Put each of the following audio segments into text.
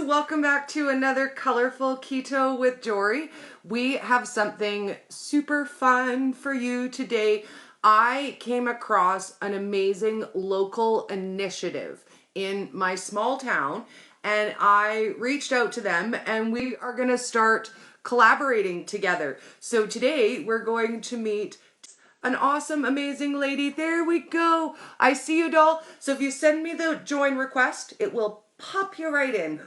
welcome back to another colorful keto with Jory. We have something super fun for you today. I came across an amazing local initiative in my small town and I reached out to them and we are going to start collaborating together. So today we're going to meet an awesome, amazing lady. There we go. I see you, doll. So if you send me the join request, it will pop you right in.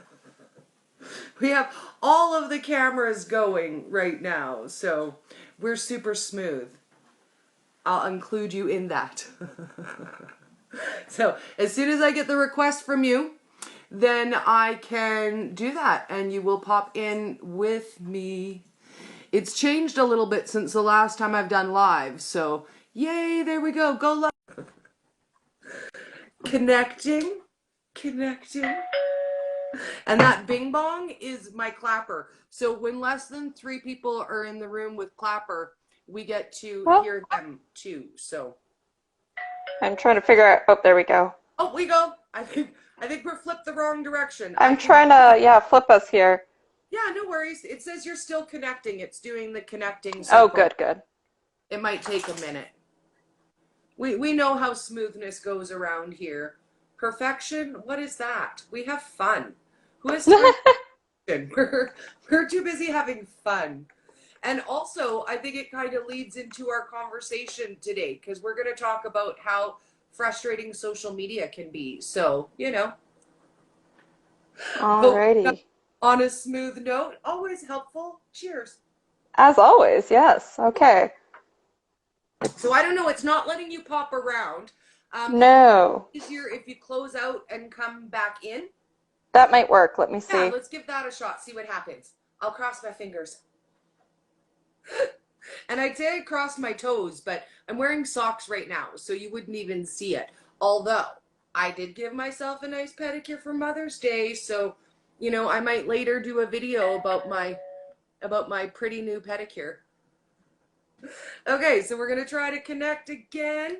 We have all of the cameras going right now, so we're super smooth. I'll include you in that. So as soon as I get the request from you, then I can do that and you will pop in with me. It's changed a little bit since the last time I've done live, so yay, there we go. Go live. Connecting. And that bing bong is my clapper. So when less than 3 people are in the room with clapper, we get to hear them too. So I'm trying to figure out. Oh, there we go. oh, we go. I think we're flipped the wrong direction. I'm trying to flip us here. Yeah, no worries. It says you're still connecting. It's doing the connecting circle. Oh, good. It might take a minute. We know how smoothness goes around here. Perfection? What is that? We have fun. Who has time? We're too busy having fun. And also, I think it kind of leads into our conversation today because we're going to talk about how frustrating social media can be. So, Alrighty. On a smooth note, always helpful. Cheers. As always, yes. Okay. So I don't know. It's not letting you pop around. No. It's easier if you close out and come back in. That might work. Let me see. Yeah, let's give that a shot. See what happens. I'll cross my fingers. And I'd say I crossed my toes, but I'm wearing socks right now, so you wouldn't even see it. Although, I did give myself a nice pedicure for Mother's Day, so, I might later do a video about my pretty new pedicure. Okay, so we're going to try to connect again.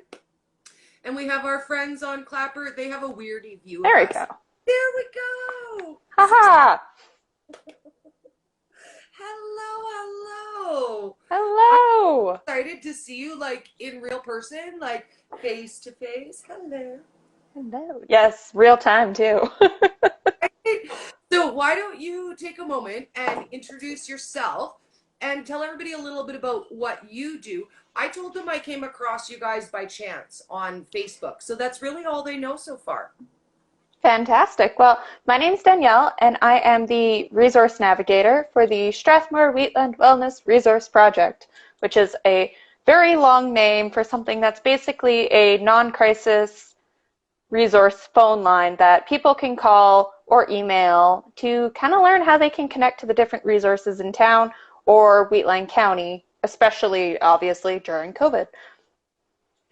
And we have our friends on Clapper. They have a weirdy view There of we us. go. There we go. Haha. Hello. Hello. I'm excited to see you in real person, face to face. Hello. Yes, real time too. So why don't you take a moment and introduce yourself and tell everybody a little bit about what you do. I told them I came across you guys by chance on Facebook. So that's really all they know so far. Fantastic. Well, my name's Danielle, and I am the Resource Navigator for the Strathmore Wheatland Wellness Resource Project, which is a very long name for something that's basically a non-crisis resource phone line that people can call or email to kind of learn how they can connect to the different resources in town or Wheatland County, especially, obviously, during COVID.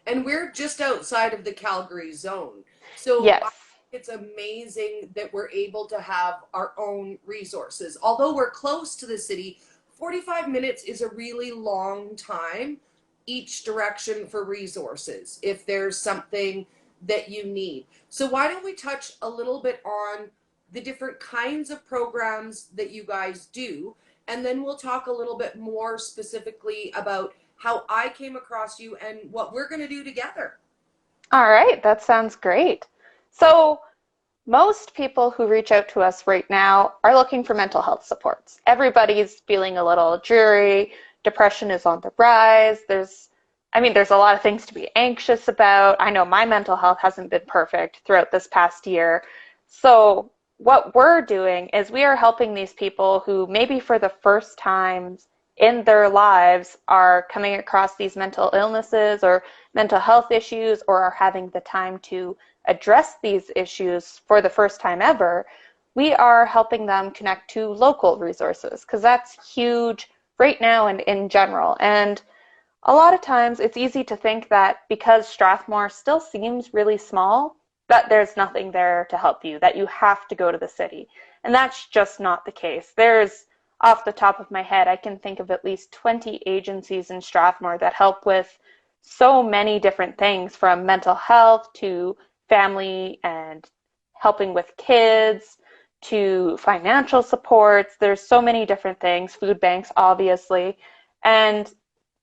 And we're just outside of the Calgary zone. So yes. It's amazing that we're able to have our own resources. Although we're close to the city, 45 minutes is a really long time each direction for resources if there's something that you need. So why don't we touch a little bit on the different kinds of programs that you guys do, and then we'll talk a little bit more specifically about how I came across you and what we're going to do together. All right, that sounds great. So most people who reach out to us right now are looking for mental health supports. Everybody's feeling a little dreary. Depression is on the rise. There's a lot of things to be anxious about. I know my mental health hasn't been perfect throughout this past year. So what we're doing is we are helping these people who maybe for the first time in their lives are coming across these mental illnesses or mental health issues or are having the time to address these issues for the first time ever. We are helping them connect to local resources because that's huge right now and in general. And a lot of times it's easy to think that because Strathmore still seems really small, that there's nothing there to help you, that you have to go to the city. And that's just not the case. There's, off the top of my head, I can think of at least 20 agencies in Strathmore that help with so many different things, from mental health to family and helping with kids to financial supports. There's so many different things, food banks, obviously. And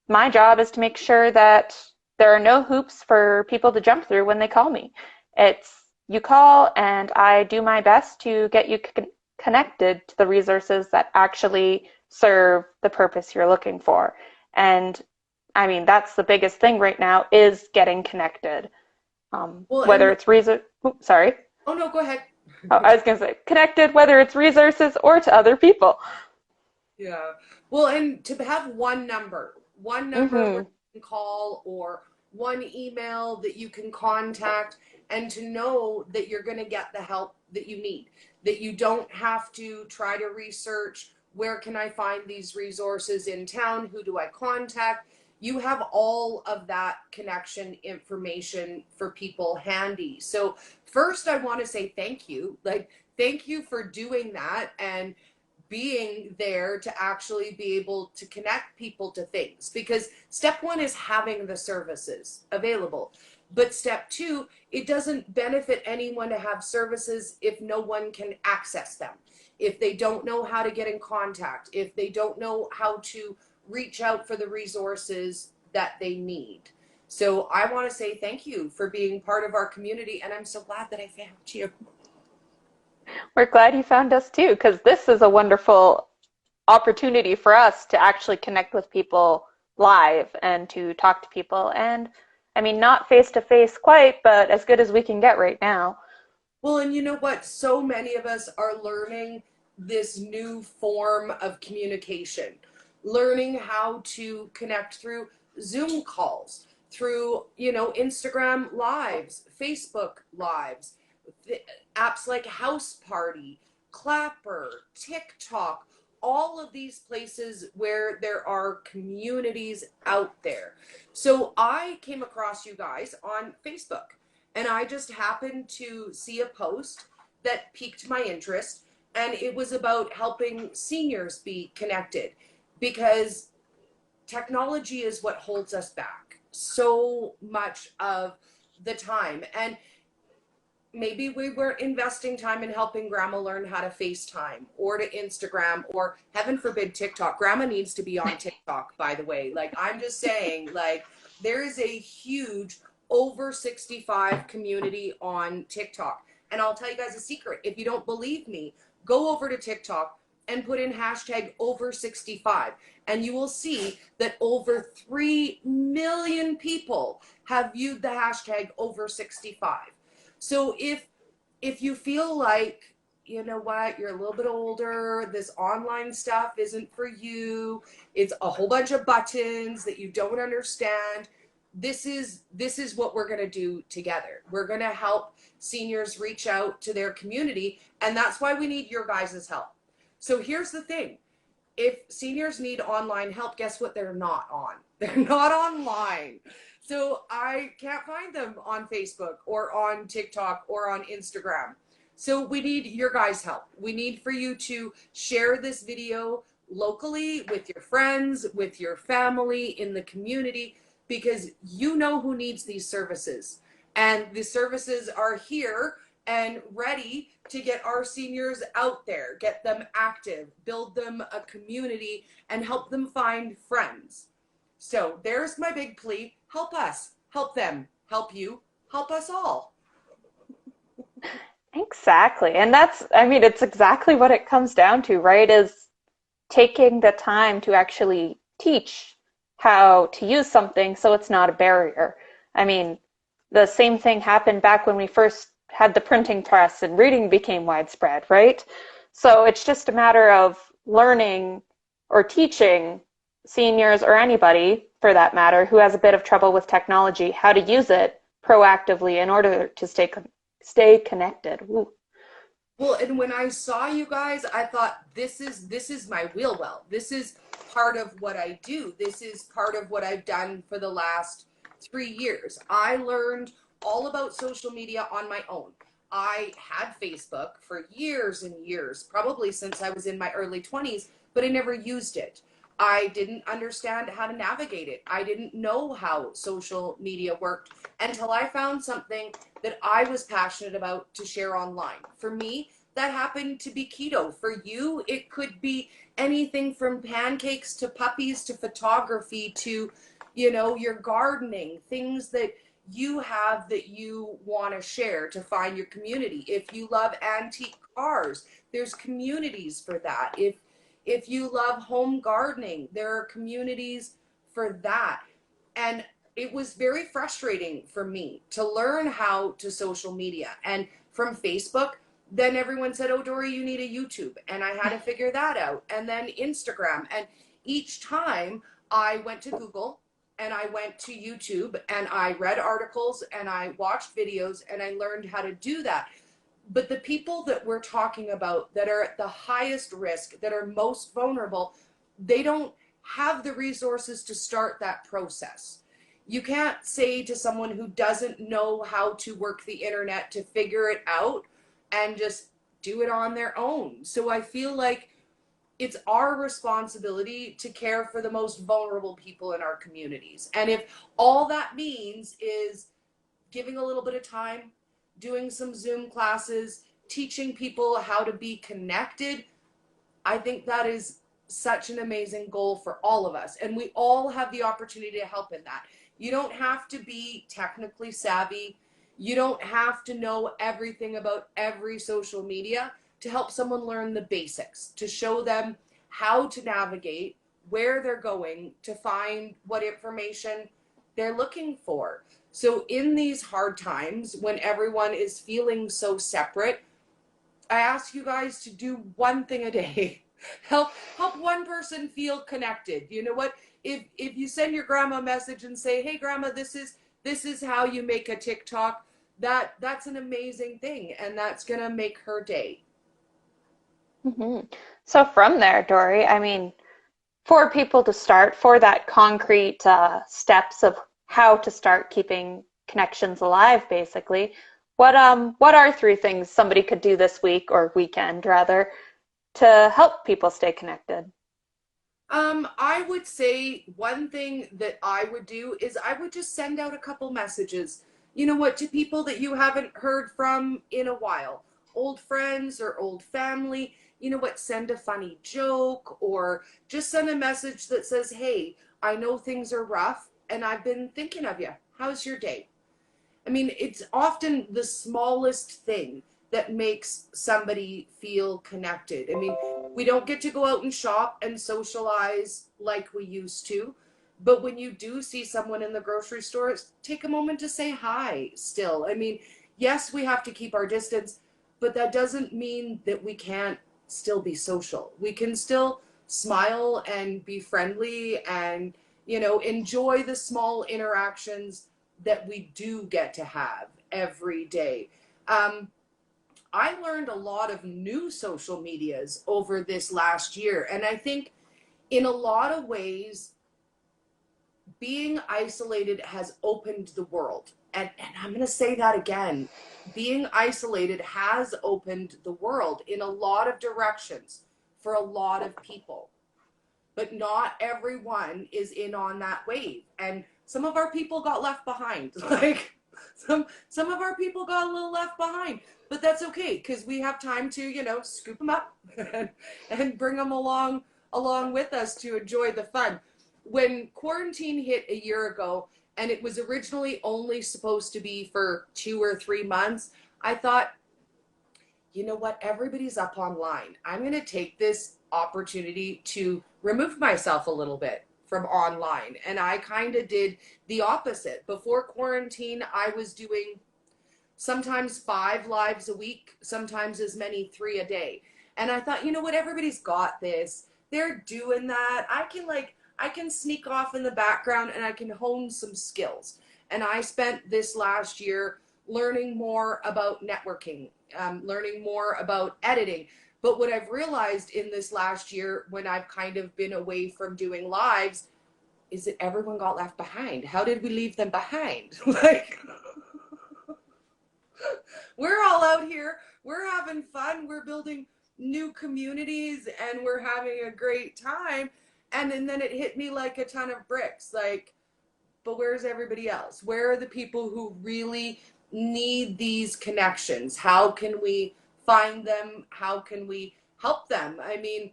my job is to make sure that there are no hoops for people to jump through when they call me. It's you call and I do my best to get you connected to the resources that actually serve the purpose you're looking for. And I mean, that's the biggest thing right now is getting connected. Well, Whether and it's resource, sorry. oh no, go ahead. Oh, I was going to say connected, whether it's resources or to other people. Yeah. Well, and to have one number where Mm-hmm. you can call or one email that you can contact and to know that you're going to get the help that you need, that you don't have to try to research where can I find these resources in town, who do I contact? You have all of that connection information for people handy. So, first I want to say thank you. Like thank you for doing that and being there to actually be able to connect people to things, because step one is having the services available, but step two, it doesn't benefit anyone to have services if no one can access them, if they don't know how to get in contact, if they don't know how to reach out for the resources that they need. So I want to say thank you for being part of our community, and I'm so glad that I found you. We're glad you found us too, because this is a wonderful opportunity for us to actually connect with people live and to talk to people. And I mean, not face to face quite, but as good as we can get right now. Well, and you know what? So many of us are learning this new form of communication, learning how to connect through Zoom calls, through, Instagram lives, Facebook lives, apps like House Party, Clapper, TikTok, all of these places where there are communities out there. So I came across you guys on Facebook and I just happened to see a post that piqued my interest, and it was about helping seniors be connected because technology is what holds us back so much of the time. And maybe we weren't investing time in helping grandma learn how to FaceTime or to Instagram or heaven forbid TikTok. Grandma needs to be on TikTok, by the way. Like, I'm just saying, like, there is a huge over 65 community on TikTok. And I'll tell you guys a secret. If you don't believe me, go over to TikTok and put in hashtag over 65 and you will see that over 3 million people have viewed the hashtag over 65. So if you feel like, you know what, you're a little bit older, this online stuff isn't for you, it's a whole bunch of buttons that you don't understand, this is what we're going to do together. We're going to help seniors reach out to their community, and that's why we need your guys' help. So here's the thing. If seniors need online help, guess what? They're not on. They're not online. So I can't find them on Facebook or on TikTok or on Instagram. So we need your guys' help. We need for you to share this video locally with your friends, with your family, in the community, because you know who needs these services. And the services are here and ready to get our seniors out there, get them active, build them a community, and help them find friends. So there's my big plea. Help us, help them, help you, help us all. Exactly. And that's, I mean, it's exactly what it comes down to, right? Is taking the time to actually teach how to use something so it's not a barrier. I mean, the same thing happened back when we first had the printing press and reading became widespread, right? So it's just a matter of learning or teaching seniors or anybody for that matter who has a bit of trouble with technology how to use it proactively in order to stay connected. Ooh. Well, and when I saw you guys, I thought this is my wheel well. This is part of what I do. This is part of what I've done for the last 3 years. I learned all about social media on my own. I had Facebook for years and years, probably since I was in my early 20s, but I never used it. I didn't understand how to navigate it. I didn't know how social media worked until I found something that I was passionate about to share online. For me, that happen to be keto. For you, it could be anything from pancakes to puppies to photography to, your gardening, things that you have that you want to share to find your community. If you love antique cars, there's communities for that. If you love home gardening, there are communities for that. And it was very frustrating for me to learn how to social media. And from Facebook, then everyone said, "Oh, Dory, you need a YouTube." And I had to figure that out. And then Instagram. And each time I went to Google and I went to YouTube and I read articles and I watched videos and I learned how to do that. But the people that we're talking about that are at the highest risk, that are most vulnerable, they don't have the resources to start that process. You can't say to someone who doesn't know how to work the internet to figure it out and just do it on their own. So I feel like it's our responsibility to care for the most vulnerable people in our communities. And if all that means is giving a little bit of time, doing some Zoom classes, teaching people how to be connected, I think that is such an amazing goal for all of us. And we all have the opportunity to help in that. You don't have to be technically savvy. You don't have to know everything about every social media to help someone learn the basics, to show them how to navigate, where they're going, to find what information they're looking for. So in these hard times when everyone is feeling so separate, I ask you guys to do one thing a day. Help one person feel connected. You know what? If you send your grandma a message and say, "Hey grandma, this is how you make a TikTok," that's an amazing thing, and that's going to make her day. Hmm. So from there, Dory, I mean, for people to start, for that concrete steps of how to start keeping connections alive, basically, what are three things somebody could do this week or weekend rather to help people stay connected? I would say one thing that I would do is I would just send out a couple messages, to people that you haven't heard from in a while, old friends or old family. Send a funny joke or just send a message that says, "Hey, I know things are rough and I've been thinking of you. How's your day?" I mean, it's often the smallest thing that makes somebody feel connected. I mean, we don't get to go out and shop and socialize like we used to, but when you do see someone in the grocery store, take a moment to say hi still. I mean, yes, we have to keep our distance, but that doesn't mean that we can't still be social. We can still smile and be friendly and, enjoy the small interactions that we do get to have every day. Um, I learned a lot of new social medias over this last year. And I think in a lot of ways, being isolated has opened the world. And I'm going to say that again. Being isolated has opened the world in a lot of directions for a lot of people, but not everyone is in on that wave. And some of our people got left behind. Like some of our people got a little left behind, but that's okay because we have time to, scoop them up and bring them along with us to enjoy the fun. When quarantine hit a year ago and it was originally only supposed to be for 2 or 3 months, I thought, you know what? Everybody's up online. I'm going to take this opportunity to remove myself a little bit from online. And I kind of did the opposite. Before quarantine, I was doing sometimes 5 lives a week, sometimes as many 3 a day. And I thought, you know what? Everybody's got this. They're doing that. I can sneak off in the background and I can hone some skills. And I spent this last year learning more about networking, learning more about editing. But what I've realized in this last year, when I've kind of been away from doing lives, is that everyone got left behind. How did we leave them behind? Like, we're all out here, we're having fun, we're building new communities, and we're having a great time. And then it hit me like a ton of bricks. Like, but where's everybody else? Where are the people who really need these connections? How can we find them? How can we help them? I mean,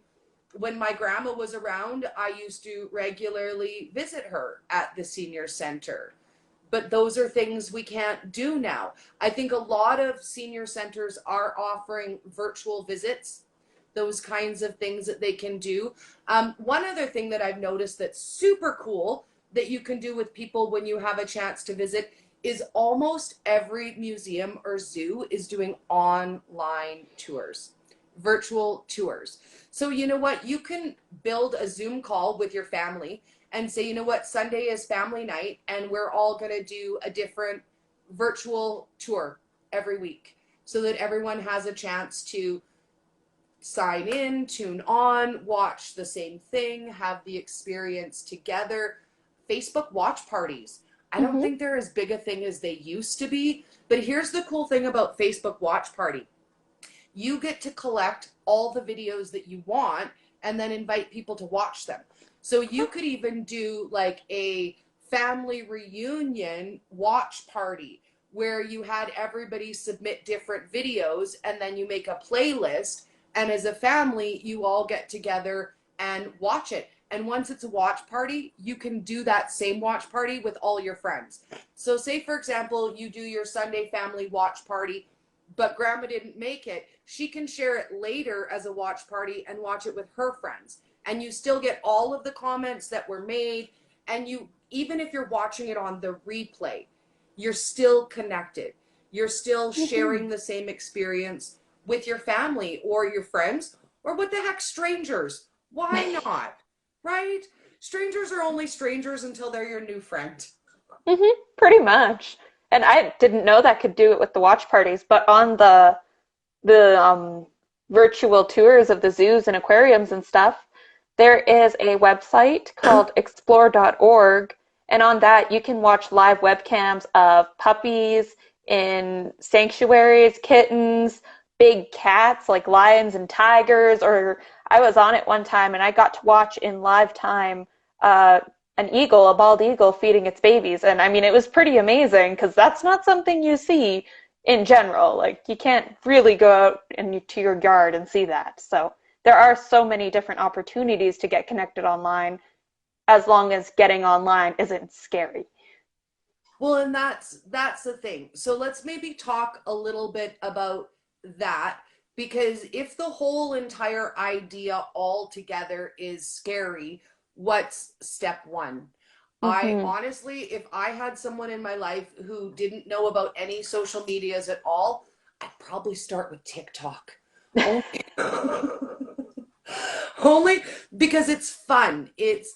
when my grandma was around, I used to regularly visit her at the senior center. But those are things we can't do now. I think a lot of senior centers are offering virtual visits, those kinds of things that they can do. One other thing that I've noticed that's super cool that you can do with people when you have a chance to visit is almost every museum or zoo is doing online tours, virtual tours. So you know what? You can build a Zoom call with your family and say, you know what, Sunday is family night and we're all going to do a different virtual tour every week so that everyone has a chance to sign in, tune on, watch the same thing, have the experience together. Facebook watch parties. I don't Mm-hmm. think they're as big a thing as they used to be, but here's the cool thing about Facebook watch party. You get to collect all the videos that you want and then invite people to watch them. So you could even do like a family reunion watch party where you had everybody submit different videos and then you make a playlist, and as a family you all get together and watch it. And once it's a watch party, you can do that same watch party with all your friends. So say for example, you do your Sunday family watch party, but grandma didn't make it, she can share it later as a watch party and watch it with her friends. And you still get all of the comments that were made. And you, even if you're watching it on the replay, you're still connected. You're still Mm-hmm. sharing the same experience with your family or your friends or what the heck, strangers. Why not? Right? Strangers are only strangers until they're your new friend. Mm-hmm. Pretty much. And I didn't know that could do it with the watch parties, but on the virtual tours of the zoos and aquariums and stuff, there is a website called explore.org, and on that you can watch live webcams of puppies in sanctuaries, kittens, big cats like lions and tigers, or I was on it one time and I got to watch in live time uh, an eagle, a bald eagle, feeding its babies. And I mean, it was pretty amazing because that's not something you see in general. Like you can't really go out into your yard and see that. So there are so many different opportunities to get connected online as long as getting online isn't scary. Well, and that's the thing. So let's maybe talk a little bit about that, because if the whole entire idea altogether is scary, what's step one? I Mm-hmm. honestly, if I had someone in my life who didn't know about any social medias at all, I'd probably start with TikTok. Only only because it's fun. It's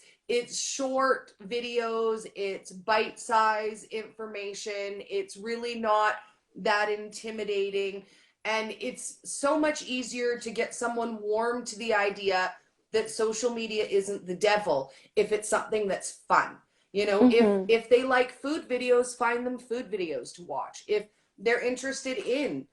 short videos, it's bite-size information. It's really not that intimidating, and it's so much easier to get someone warm to the idea that social media isn't the devil if it's something that's fun. You know, Mm-hmm. if they like food videos, find them food videos to watch. If they're interested in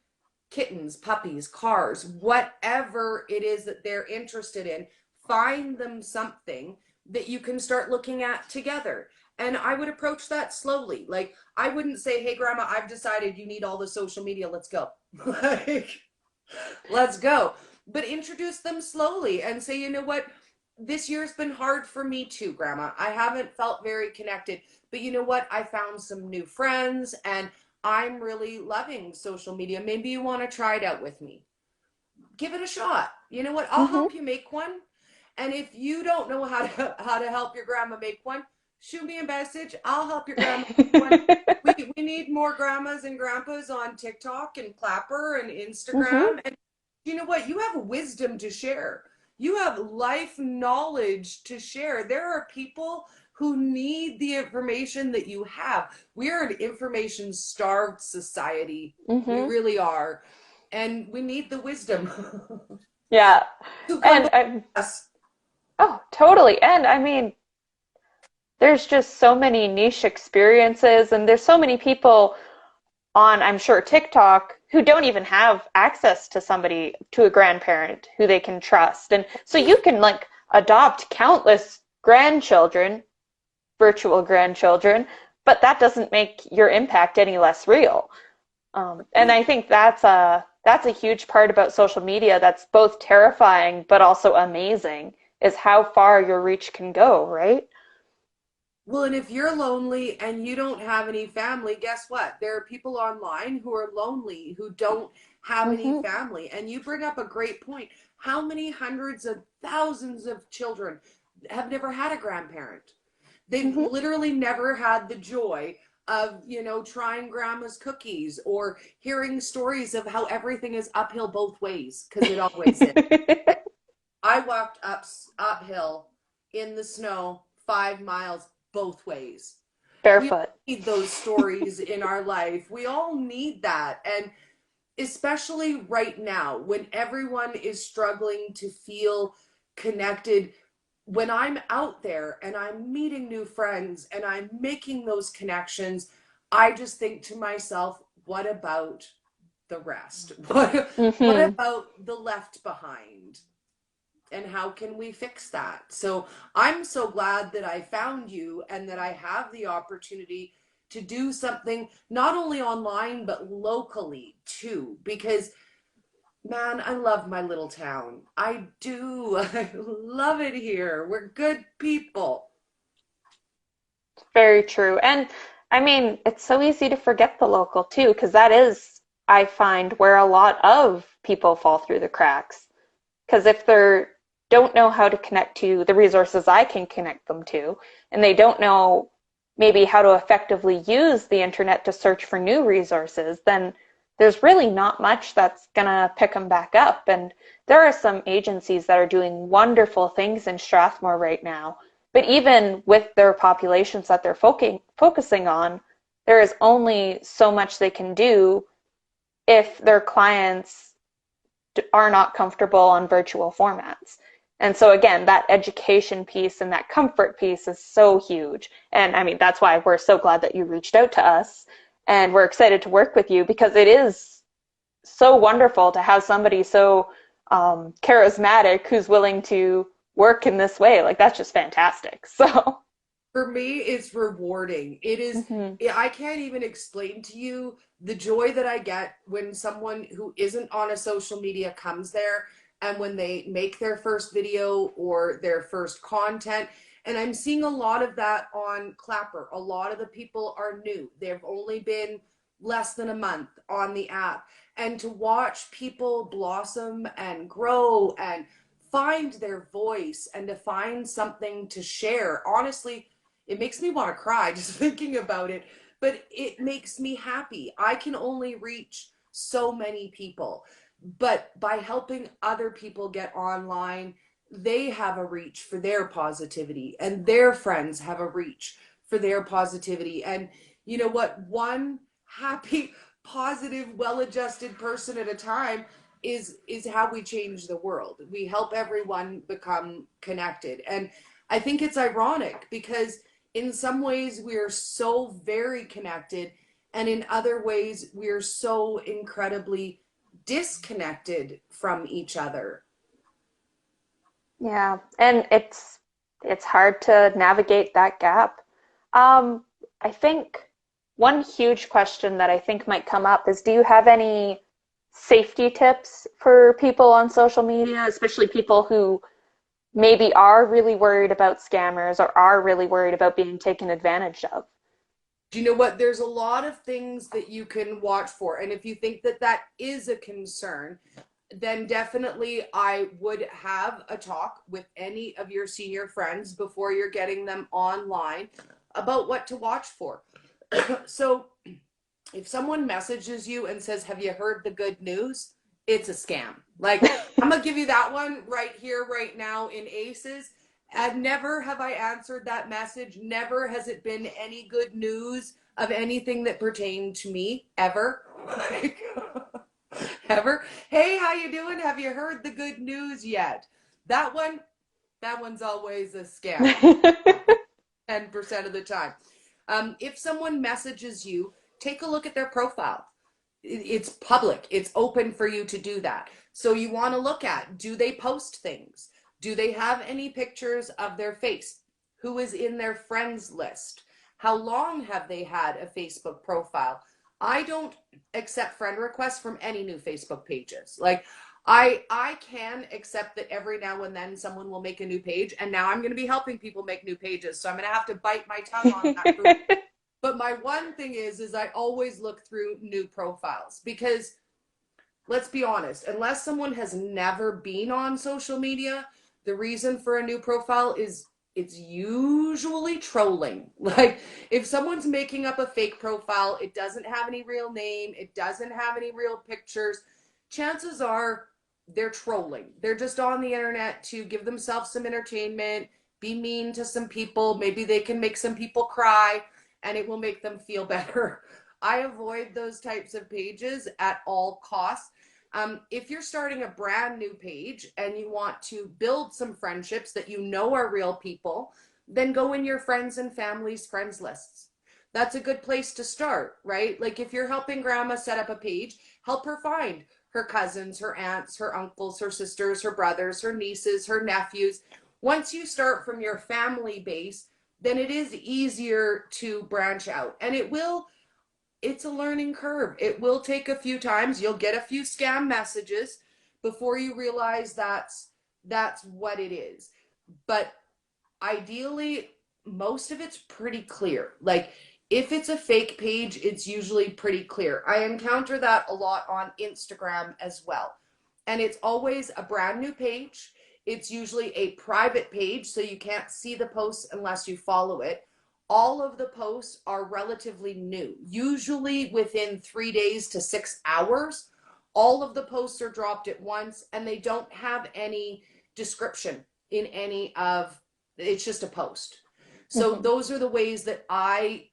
kittens, puppies, cars, whatever it is that they're interested in, find them something that you can start looking at together. And I would approach that slowly. Like, I wouldn't say, hey, grandma, I've decided you need all the social media. Let's go. Like, let's go. But introduce them slowly and say, you know what? This year's been hard for me too, grandma. I haven't felt very connected. But you know what? I found some new friends and I'm really loving social media. Maybe you want to try it out with me. Give it a shot. You know what? I'll Mm-hmm. help you make one. And if you don't know how to help your grandma make one, shoot me a message. I'll help your grandma make one. We need more grandmas and grandpas on TikTok and Clapper and Mm-hmm. Instagram. And you know what? You have wisdom to share. You have life knowledge to share. There are people who need the information that you have. We are an information starved society. We Mm-hmm. really are. And we need the wisdom. Yeah. So come And I, us. oh, totally. And I mean, there's just so many niche experiences, and there's so many people on, I'm sure, TikTok who don't even have access to somebody, to a grandparent who they can trust. And so you can like adopt countless grandchildren, virtual grandchildren, but that doesn't make your impact any less real. And I think that's a huge part about social media that's both terrifying but also amazing is how far your reach can go, right? Well, and if you're lonely and you don't have any family, guess what? There are people online who are lonely, who don't have any Hmm. family. And you bring up a great point. How many hundreds of thousands of children have never had a grandparent? They've Hmm. literally never had the joy of, trying grandma's cookies or hearing stories of how everything is uphill both ways, because it always is. I walked uphill in the snow 5 miles both ways. We all Barefoot. need those stories in our life. We all need that. And especially right now, when everyone is struggling to feel connected, when I'm out there and I'm meeting new friends and I'm making those connections, I just think to myself, what about the rest? What Hmm. about the left behind? And how can we fix that? So I'm so glad that I found you and that I have the opportunity to do something not only online but locally too, because man, I love my little town. I do. I love it here. We're good people. Very true. And I mean, it's so easy to forget the local too, because that is, I find, where a lot of people fall through the cracks. Because if they don't know how to connect to the resources I can connect them to, and they don't know maybe how to effectively use the internet to search for new resources, then there's really not much that's going to pick them back up. And there are some agencies that are doing wonderful things in Strathmore right now. But even with their populations that they're focusing on, there is only so much they can do if their clients are not comfortable on virtual formats. And so again, that education piece and that comfort piece is so huge. And I mean, that's why we're so glad that you reached out to us and we're excited to work with you because it is so wonderful to have somebody so charismatic who's willing to work in this way. Like that's just fantastic. So, For me, it's rewarding. It is, mhm. I can't even explain to you the joy that I get when someone who isn't on a social media comes there and when they make their first video or their first content. And I'm seeing a lot of that on Clapper. A lot of the people are new. They've only been less than a month on the app. And to watch people blossom and grow and find their voice and to find something to share, honestly, it makes me want to cry just thinking about it, but it makes me happy. I can only reach so many people, but by helping other people get online, they have a reach for their positivity, and their friends have a reach for their positivity. And you know what? One happy, positive, well-adjusted person at a time is how we change the world. We help everyone become connected. And I think it's ironic because in some ways we're so very connected, and in other ways we're so incredibly disconnected from each other. Yeah, and it's hard to navigate that gap. Um, I think one huge question that I think might come up is do you have any safety tips for people on social media, especially people who maybe are really worried about scammers or are really worried about being taken advantage of? Do you know what? There's a lot of things that you can watch for. And if you think that that is a concern, then definitely I would have a talk with any of your senior friends before you're getting them online about what to watch for. So if someone messages you and says, "Have you heard the good news?" It's a scam. Like, I'm gonna give you that one right here, right now in Aces. And never have I answered that message. Never has it been any good news of anything that pertained to me ever. Like, ever. Hey, how you doing? Have you heard the good news yet? That one, that one's always a scam. 10% of the time. If someone messages you, take a look at their profile. It's public, it's open for you to do that. So you want to look at, do they post things? Do they have any pictures of their face? Who is in their friends list? How long have they had a Facebook profile? I don't accept friend requests from any new Facebook pages. Like I can accept that every now and then someone will make a new page, and now I'm going to be helping people make new pages. So I'm going to have to bite my tongue on that group. But my one thing is I always look through new profiles because let's be honest, unless someone has never been on social media, the reason for a new profile is it's usually trolling. Like if someone's making up a fake profile, it doesn't have any real name, it doesn't have any real pictures, chances are they're trolling. They're just on the internet to give themselves some entertainment, be mean to some people, maybe they can make some people cry and it will make them feel better. I avoid those types of pages at all costs. If you're starting a brand new page and you want to build some friendships that you know are real people, then go in your friends and family's friends lists. That's a good place to start, right? Like if you're helping grandma set up a page, help her find her cousins, her aunts, her uncles, her sisters, her brothers, her nieces, her nephews. Once you start from your family base, then it is easier to branch out. And it's a learning curve. It will take a few times. You'll get a few scam messages before you realize that's what it is. But ideally, most of it's pretty clear. Like if it's a fake page, it's usually pretty clear. I encounter that a lot on Instagram as well. And it's always a brand new page. It's usually a private page, so you can't see the posts unless you follow it. All of the posts are relatively new, usually within 3 days to 6 hours. All of the posts are dropped at once and they don't have any description in any of it's just a post. So Mhm. those are the ways that I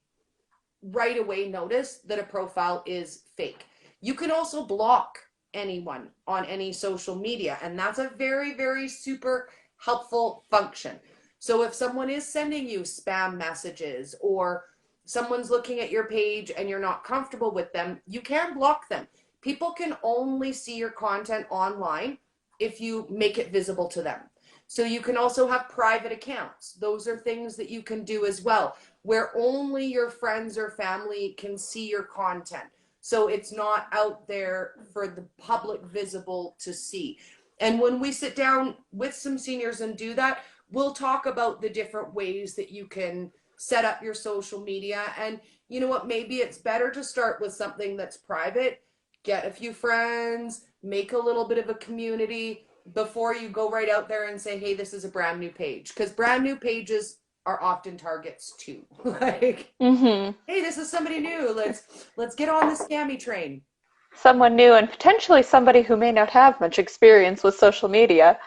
right away notice that a profile is fake. You can also block anyone on any social media, and that's a very, very super helpful function. So if someone is sending you spam messages or someone's looking at your page and you're not comfortable with them, you can block them. People can only see your content online if you make it visible to them. So you can also have private accounts. Those are things that you can do as well, where only your friends or family can see your content. So it's not out there for the public visible to see. And when we sit down with some seniors and do that, we'll talk about the different ways that you can set up your social media. And you know what? Maybe it's better to start with something that's private, get a few friends, make a little bit of a community before you go right out there and say, hey, this is a brand new page. Because brand new pages are often targets too. Like, Mhm. hey, this is somebody new. Let's get on the scammy train. Someone new and potentially somebody who may not have much experience with social media.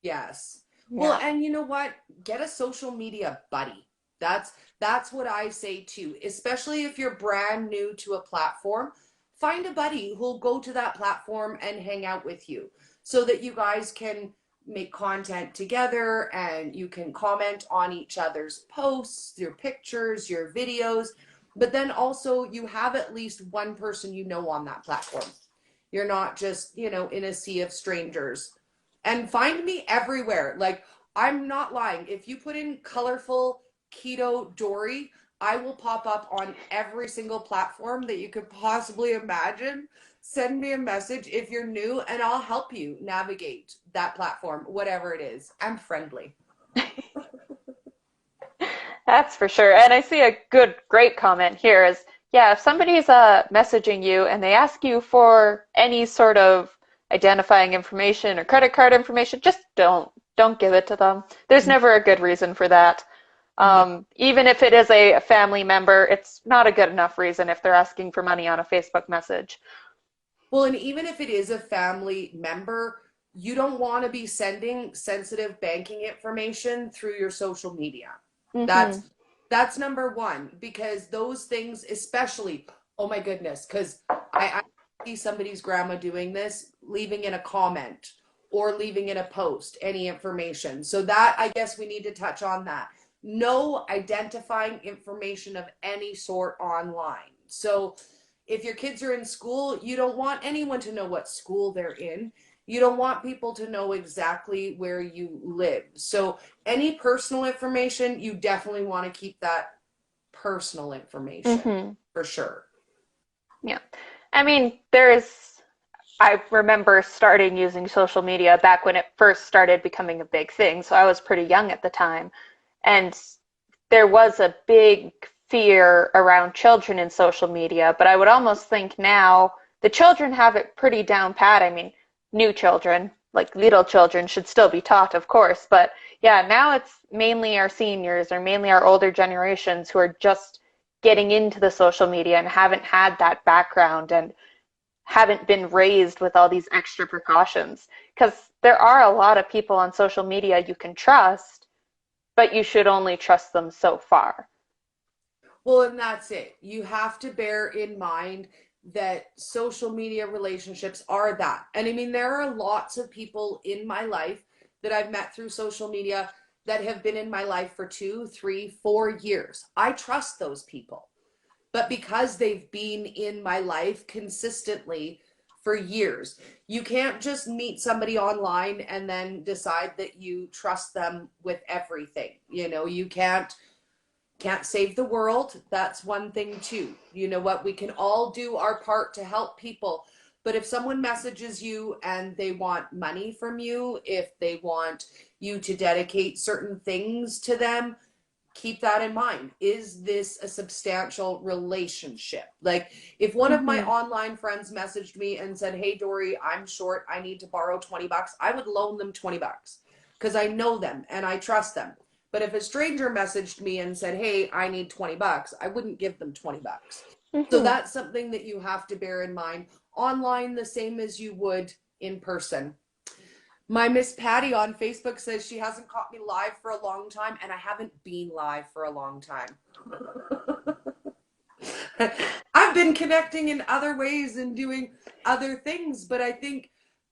Yes. Well, Yeah. and you know what? Get a social media buddy. That's what I say too, especially if you're brand new to a platform. Find a buddy who'll go to that platform and hang out with you so that you guys can make content together and you can comment on each other's posts, your pictures, your videos. But then also you have at least one person you know on that platform. You're not just, in a sea of strangers. And find me everywhere. Like, I'm not lying. If you put in colorful keto Dory, I will pop up on every single platform that you could possibly imagine. Send me a message if you're new, and I'll help you navigate that platform, whatever it is. I'm friendly. That's for sure. And I see a great comment here is, yeah, if somebody's messaging you and they ask you for any sort of identifying information or credit card information, just don't give it to them. There's never a good reason for that. No. Even if it is a family member, it's not a good enough reason if they're asking for money on a Facebook message. Well, and even if it is a family member, you don't want to be sending sensitive banking information through your social media. Mm-hmm. That's number one because those things, especially, oh my goodness, because I see somebody's grandma doing this, leaving in a comment or leaving in a post any information. So that I guess we need to touch on that. No identifying information of any sort online. So if your kids are in school, you don't want anyone to know what school they're in. You don't want people to know exactly where you live. So, any personal information, you definitely want to keep that personal information Mm-hmm. for sure. Yeah. I mean, I remember starting using social media back when it first started becoming a big thing. So I was pretty young at the time. And there was a big fear around children in social media, but I would almost think now the children have it pretty down pat. I mean, new children, like little children, should still be taught, of course. But yeah, now it's mainly our seniors or mainly our older generations who are just getting into the social media and haven't had that background and haven't been raised with all these extra precautions. Because there are a lot of people on social media you can trust, but you should only trust them so far. Well, and that's it. You have to bear in mind that social media relationships are that. And I mean, there are lots of people in my life that I've met through social media that have been in my life for 2, 3, 4 years. I trust those people. But because they've been in my life consistently for years, you can't just meet somebody online and then decide that you trust them with everything. You can't save the world. That's one thing too. You know what? We can all do our part to help people. But if someone messages you and they want money from you, if they want you to dedicate certain things to them, keep that in mind. Is this a substantial relationship? Like, if one of my Mm-hmm. online friends messaged me and said, "Hey, Dory, I'm short. I need to borrow $20," I would loan them $20 because I know them and I trust them. But if a stranger messaged me and said, "Hey, I need $20," I wouldn't give them $20. So Mm-hmm. that's something that you have to bear in mind. Online, the same as you would in person. My Miss Patty on Facebook says she hasn't caught me live for a long time, and I haven't been live for a long time. I've been connecting in other ways and doing other things, but I think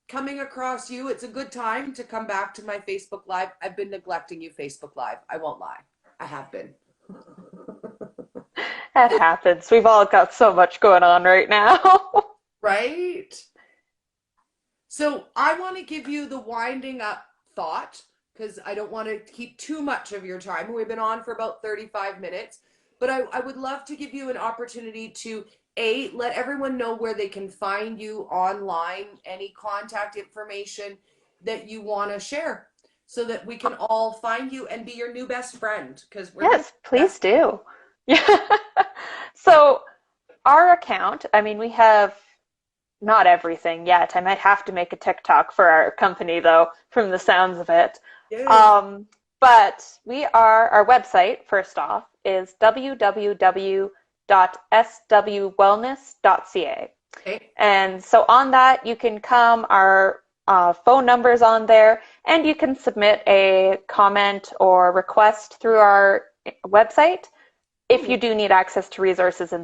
coming across you, it's a good time to come back to my Facebook Live. I've been neglecting you, Facebook Live. I won't lie. I have been. That happens. We've all got so much going on right now. Right? So I want to give you the winding up thought because I don't want to keep too much of your time. We've been on for about 35 minutes, but I would love to give you an opportunity to let everyone know where they can find you online, any contact information that you want to share so that we can all find you and be your new best friend because we're going to Yes, be best. please do. Yeah. So our account, I mean, we have not everything yet. I might have to make a TikTok for our company though, from the sounds of it. Yay. Um, but our website, first off, is www.swwellness.ca. Okay. And so on that, you can come, our phone numbers on there, and you can submit a comment or request through our website. If you do need access to resources in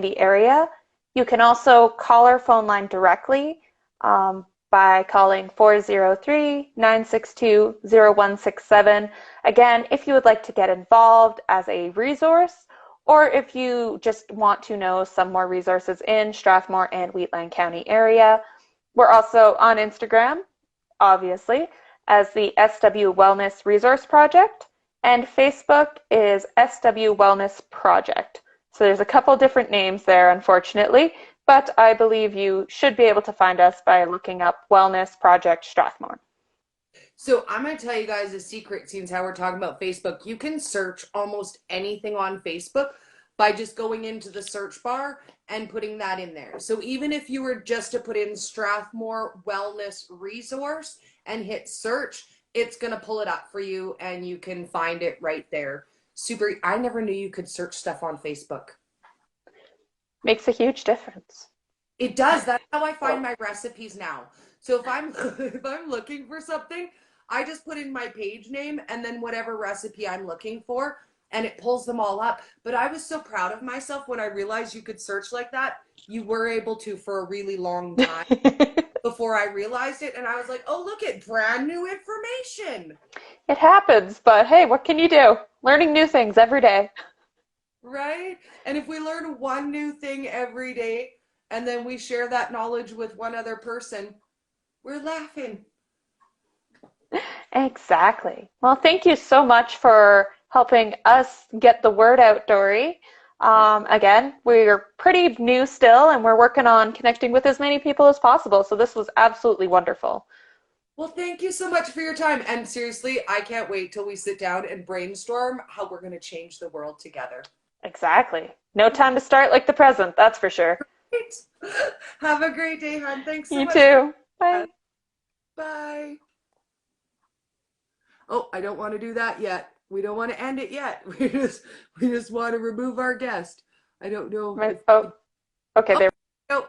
the area, you can also call our phone line directly by calling 403-962-0167. Again, if you would like to get involved as a resource, or if you just want to know some more resources in Strathmore and Wheatland County area. We're also on Instagram, obviously, as the SW Wellness Resource Project, and Facebook is SW Wellness Project. So there's a couple different names there, unfortunately, but I believe you should be able to find us by looking up Wellness Project Strathmore. So I'm going to tell you guys a secret since how we're talking about Facebook. You can search almost anything on Facebook by just going into the search bar and putting that in there. So even if you were just to put in Strathmore Wellness Resource and hit search, it's going to pull it up for you and you can find it right there. Super. I never knew you could search stuff on Facebook. Makes a huge difference. It does. That's how I find my recipes now. So if I'm if I'm looking for something, I just put in my page name and then whatever recipe I'm looking for and it pulls them all up. But I was so proud of myself when I realized you could search like that. You were able to for a really long time before I realized it and I was like, "Oh, look at brand new information." It happens, but hey, what can you do? Learning new things every day. Right? And if we learn one new thing every day and then we share that knowledge with one other person, we're laughing. Exactly. Well, thank you so much for helping us get the word out, Dory. Again, we're pretty new still, and we're working on connecting with as many people as possible. So this was absolutely wonderful. Well, thank you so much for your time. And seriously, I can't wait till we sit down and brainstorm how we're going to change the world together. Exactly. No time to start like the present, that's for sure. Great. Have a great day, hon. Thanks so You much for too. that. Bye. Bye. Oh, I don't want to do that yet. We don't want to end it yet. We just want to remove our guest. I don't know if Oh, okay, oh there. no.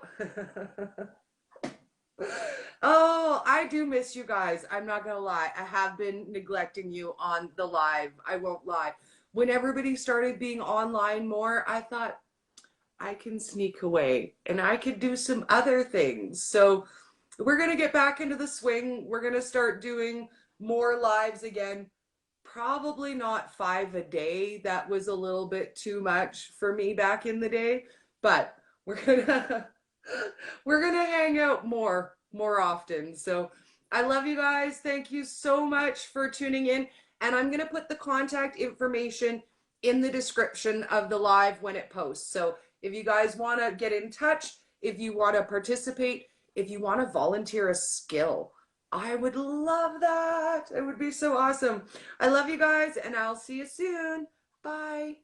Oh, I do miss you guys. I'm not gonna lie. I have been neglecting you on the live. I won't lie. When everybody started being online more, I thought I can sneak away and I could do some other things. So we're gonna get back into the swing. We're gonna start doing more lives again. Probably not 5 a day. That was a little bit too much for me back in the day, but we're gonna we're gonna hang out more often. So I love you guys. Thank you so much for tuning in. And I'm gonna put the contact information in the description of the live when it posts. So if you guys want to get in touch, if you want to participate, if you want to volunteer a skill, I would love that. It would be so awesome. I love you guys, and I'll see you soon. Bye.